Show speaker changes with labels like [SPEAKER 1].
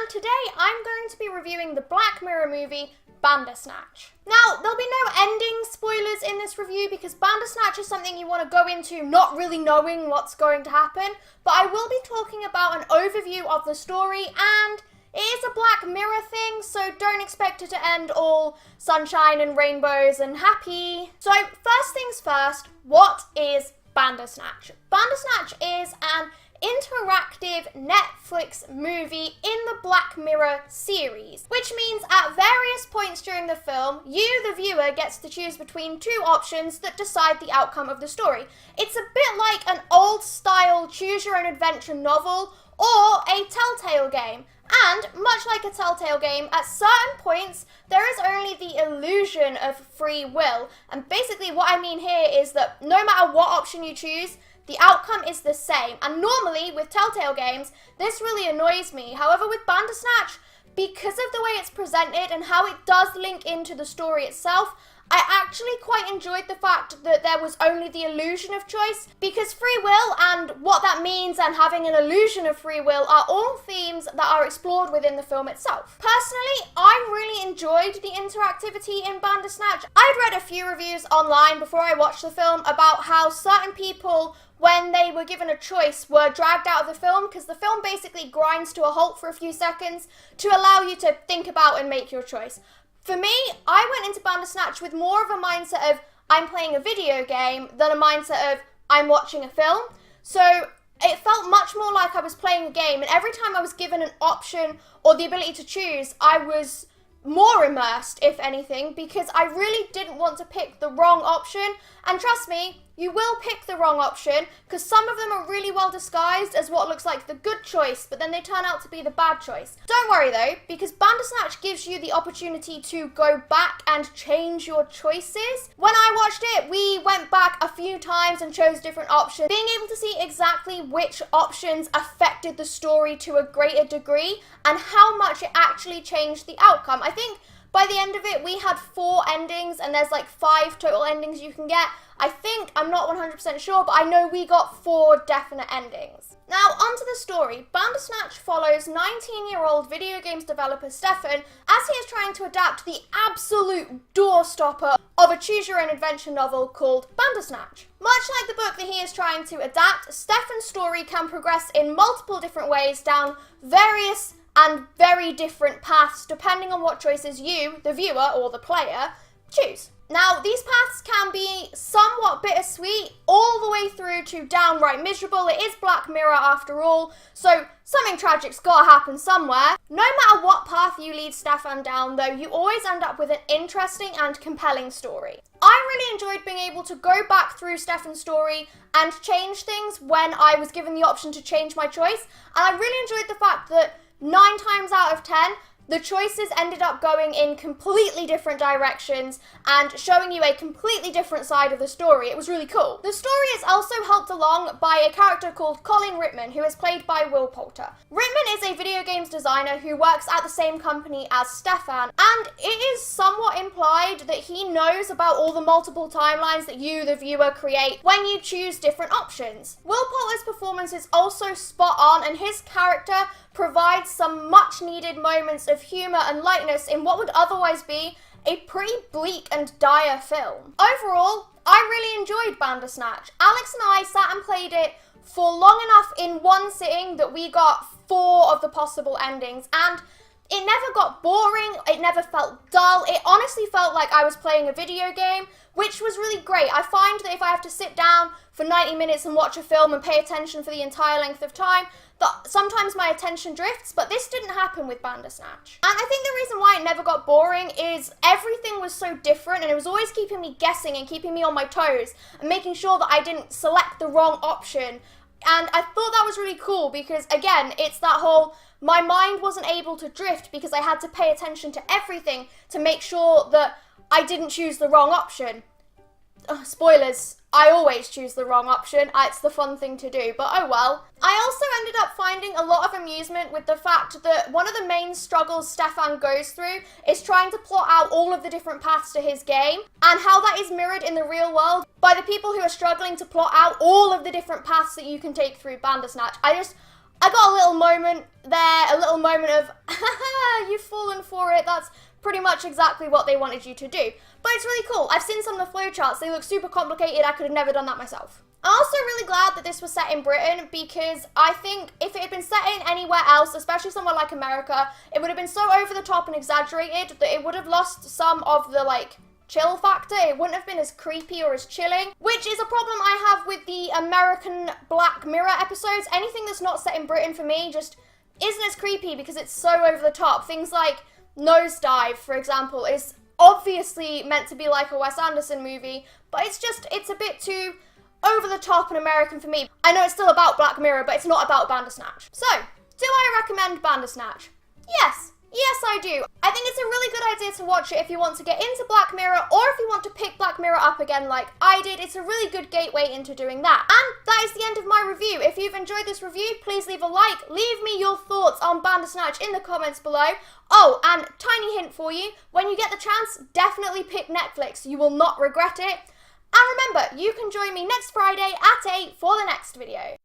[SPEAKER 1] and today I'm going to be reviewing the Black Mirror movie, Bandersnatch. Now, there'll be no ending spoilers in this review because Bandersnatch is something you want to go into not really knowing what's going to happen, but I will be talking about an overview of the story, and it is a Black Mirror thing, so don't expect it to end all sunshine and rainbows and happy. So, first things first, what is Bandersnatch? Bandersnatch is an interactive Netflix movie in the Black Mirror series, which means at various points during the film, you, the viewer, gets to choose between two options that decide the outcome of the story. It's a bit like an old-style choose-your-own-adventure novel or a Telltale game. And, much like a Telltale game, at certain points, there is only the illusion of free will. And basically what I mean here is that no matter what option you choose, the outcome is the same. And normally, with Telltale games, this really annoys me. However, with Bandersnatch, because of the way it's presented and how it does link into the story itself, I actually quite enjoyed the fact that there was only the illusion of choice, because free will and what that means and having an illusion of free will are all themes that are explored within the film itself. Personally, I really enjoyed the interactivity in Bandersnatch. I'd read a few reviews online before I watched the film about how certain people, when they were given a choice, were dragged out of the film because the film basically grinds to a halt for a few seconds to allow you to think about and make your choice. For me, I went into Bandersnatch with more of a mindset of I'm playing a video game than a mindset of I'm watching a film. So it felt much more like I was playing a game, and every time I was given an option or the ability to choose, I was more immersed, if anything, because I really didn't want to pick the wrong option. And trust me, you will pick the wrong option, because some of them are really well disguised as what looks like the good choice, but then they turn out to be the bad choice. Don't worry though, because Bandersnatch gives you the opportunity to go back and change your choices. When I watched it, we went back a few times and chose different options, being able to see exactly which options affected the story to a greater degree and how much it actually changed the outcome. I think by the end of it, we had 4 endings, and there's like 5 total endings you can get. I think, I'm not 100% sure, but I know we got 4 definite endings. Now, onto the story. Bandersnatch follows 19-year-old video games developer Stefan as he is trying to adapt the absolute doorstopper of a choose-your-own-adventure novel called Bandersnatch. Much like the book that he is trying to adapt, Stefan's story can progress in multiple different ways down various and very different paths depending on what choices you, the viewer or the player, choose. Now, these paths can be somewhat bittersweet all the way through to downright miserable. It is Black Mirror after all, so something tragic's gotta happen somewhere. No matter what path you lead Stefan down though, you always end up with an interesting and compelling story. I really enjoyed being able to go back through Stefan's story and change things when I was given the option to change my choice, and I really enjoyed the fact that 9 times out of 10, the choices ended up going in completely different directions and showing you a completely different side of the story. It was really cool. The story is also helped along by a character called Colin Rittman, who is played by Will Poulter. Rittman is a video games designer who works at the same company as Stefan, and it is somewhat implied that he knows about all the multiple timelines that you, the viewer, create when you choose different options. Will Poulter's performance is also spot on, and his character provides some much needed moments of humour and lightness in what would otherwise be a pretty bleak and dire film. Overall, I really enjoyed Bandersnatch. Alex and I sat and played it for long enough in one sitting that we got 4 of the possible endings, and it never got boring, it never felt dull, it honestly felt like I was playing a video game, which was really great. I find that if I have to sit down for 90 minutes and watch a film and pay attention for the entire length of time, that sometimes my attention drifts, but this didn't happen with Bandersnatch. And I think the reason why it never got boring is everything was so different, and it was always keeping me guessing and keeping me on my toes and making sure that I didn't select the wrong option. And I thought that was really cool because, again, it's that whole my mind wasn't able to drift because I had to pay attention to everything to make sure that I didn't choose the wrong option. Spoilers. I always choose the wrong option. It's the fun thing to do, but oh well. I also ended up finding a lot of amusement with the fact that one of the main struggles Stefan goes through is trying to plot out all of the different paths to his game, and how that is mirrored in the real world by the people who are struggling to plot out all of the different paths that you can take through Bandersnatch. I got a little moment there, a little moment of, you've fallen for it, that's pretty much exactly what they wanted you to do. But it's really cool. I've seen some of the flowcharts, they look super complicated, I could have never done that myself. I'm also really glad that this was set in Britain, because I think if it had been set in anywhere else, especially somewhere like America, it would have been so over the top and exaggerated that it would have lost some of the, like, chill factor. It wouldn't have been as creepy or as chilling, which is a problem I have with the American Black Mirror episodes. Anything that's not set in Britain for me just isn't as creepy because it's so over the top. Things like Nosedive, for example, is obviously meant to be like a Wes Anderson movie, but it's a bit too over the top and American for me. I know it's still about Black Mirror, but it's not about Bandersnatch. So, do I recommend Bandersnatch? Yes. Yes, I do. I think it's a really good idea to watch it if you want to get into Black Mirror, or if you want to pick Black Mirror up again like I did. It's a really good gateway into doing that. And that is the end of my review. If you've enjoyed this review, please leave a like. Leave me your thoughts on Bandersnatch in the comments below. Oh, and tiny hint for you, when you get the chance, definitely pick Netflix. You will not regret it. And remember, you can join me next Friday at 8 for the next video.